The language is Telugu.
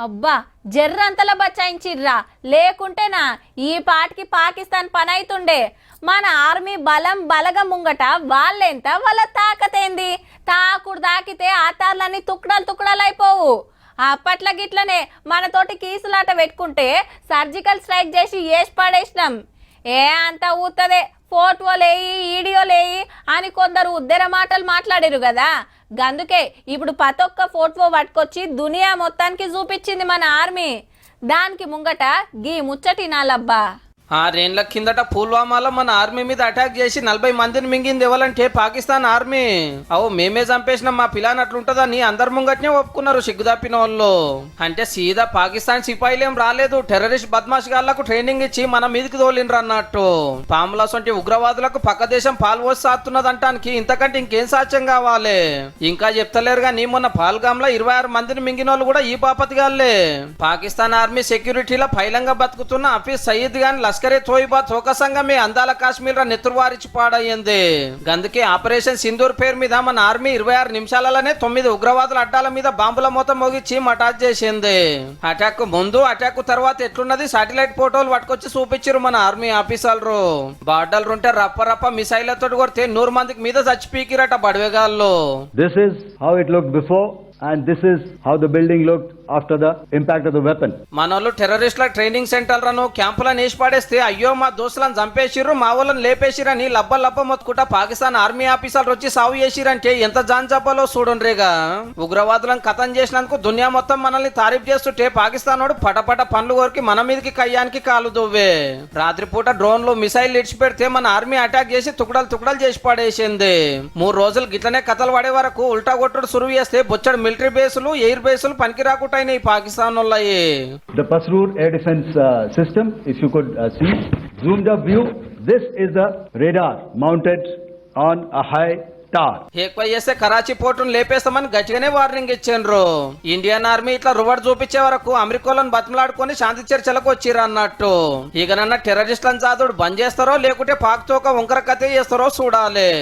అబ్బా జర్రంతల బచాయించిర్రా, లేకుంటేనా ఈ పాటికి పాకిస్తాన్ పని అవుతుండే. మన ఆర్మీ బలం బలగం ముంగట వాళ్ళెంత, వాళ్ళ తాకతేంది? తాకుడు తాకితే ఆతార్లన్నీ తుక్కడాలు తుక్కడాలు అయిపోవు. అప్పట్ల గిట్లనే మనతోటి కీసులాట పెట్టుకుంటే సర్జికల్ స్ట్రైక్ చేసి ఏసి పడేసినాం. అంత ఊతదే, ఫోటోలేయి వీడియోలేయి అని కొందరు ఉద్దర మాటలు మాట్లాడారు కదా. గందుకే ఇప్పుడు ప్రతొక్క ఫోటో పట్టుకొచ్చి దునియా మొత్తానికి చూపించింది మన ఆర్మీ. దానికి ముంగట గీ ముచ్చటినాలబ్బా. 6 ఏళ్ల కిందట పుల్వామాలో మన ఆర్మీ మీద అటాక్ చేసి 40 మందిని మింగింది ఎవరంటే పాకిస్తాన్ ఆర్మీ. మేమే చంపేసినాం మా పిల్లని అట్లుంటదని అందరు ముంగట్నే ఒప్పుకున్నారు సిగ్గుదాపిన వాళ్ళు. అంటే సీదా పాకిస్తాన్ సిపాయిలేం రాలేదు, టెర్రరిస్ట్ బద్మాష్ గాళ్లకు ట్రైనింగ్ ఇచ్చి మన మీదకి తోలిండ్రు అన్నట్టు. పాముల సొంటి ఉగ్రవాదులకు పక్క దేశం పాల్పోసి సాత్తున్నదంటానికి ఇంతకంటే ఇంకేం సాక్ష్యం కావాలి? ఇంకా చెప్తలేరు గానీ మొన్న పాల్గామ్లో 26 మందిని మింగిన వాళ్ళు కూడా ఈ పాపతిగాళ్లే. పాకిస్తాన్ ఆర్మీ సెక్యూరిటీలో పైలంగా బతుకుతున్న హఫీజ్ సయీద్ గాని లష్కరే తోయిబా తోక సంఘమే అందాల కాశ్మీర్ నెత్తురువారిచి పాడయ్యింది. అందుకే ఆపరేషన్ సింధూర్ పేరు మీద మన ఆర్మీ 26 నిమిషాలలోనే 9 ఉగ్రవాదుల అడ్డాల మీద బాంబుల మూత మోగించి మటాచ్ చేసింది. అటాక్ ముందు అటాక్ తర్వాత ఎట్లున్నది సాటిలైట్ ఫోటోలు పట్టుకొచ్చి చూపించారు మన ఆర్మీ ఆఫీసర్లు. బార్డర్లు ఉంటే రప్ప రప్ప మిసైళ్లతో కొడితే 100 మందికి మీద చచ్చిపీకిరట బడవేగాళ్ళు. This is how it looked before and this is how the building looked after the impact of the weapon. మనోళ్ళు టెర్రరిస్టుల ట్రైనింగ్ సెంటర్లను క్యాంపులను వేసి పడేస్తే అయ్యో మా దోస్తులను చంపేసిర్రు మా వాళ్ళని లేపేసిరని లబ్బ మొత్తుకుంటా పాకిస్తాన్ ఆర్మీ ఆఫీసర్లు వచ్చి సాగు చేసిరంటే ఎంత జాన్ చెప్పాలో చూడండిగా. ఉగ్రవాదులను కథం చేసినందుకు దునియా మొత్తం మనల్ని తారీఫ్ చేస్తుంటే పాకిస్తాన్ వాడు పటపట పనులు కోరికి మన మీదకి కయ్యానికి కాలు దువ్వే. రాత్రిపూట డ్రోన్లు మిసైల్ ఇడిచి పెడితే మన ఆర్మీ అటాక్ చేసి తుకడలు చేసి పడేసింది. 3 రోజులు గిట్లనే కథలు పడే వరకు ఉల్టా కొట్టుడు సురువు చేస్తే బొచ్చడు మిలిటరీ బేసులు ఎయిర్ బేసులు పనికి రాకుండా Pakistan. The Pasroor air defense system, if you could see zoomed up view, this is the radar mounted on a high tower. ఎక్కువ చేస్తే కరాచీ పోర్టును లేపేస్తామని గట్టిగానే వార్నింగ్ ఇచ్చిండ్రు. ఇండియన్ ఆర్మీ ఇట్లా రువర్ చూపించే వరకు అమెరికాలను బతిమలాడుకొని శాంతి చర్చలకు వచ్చిర్రు అన్నట్టు. ఇకనన్నా టెర్రరిస్టులను చాదుడు బంద్ చేస్తారో లేకుంటే పాక్ తోక వంకర కథ చేస్తారో చూడాలి.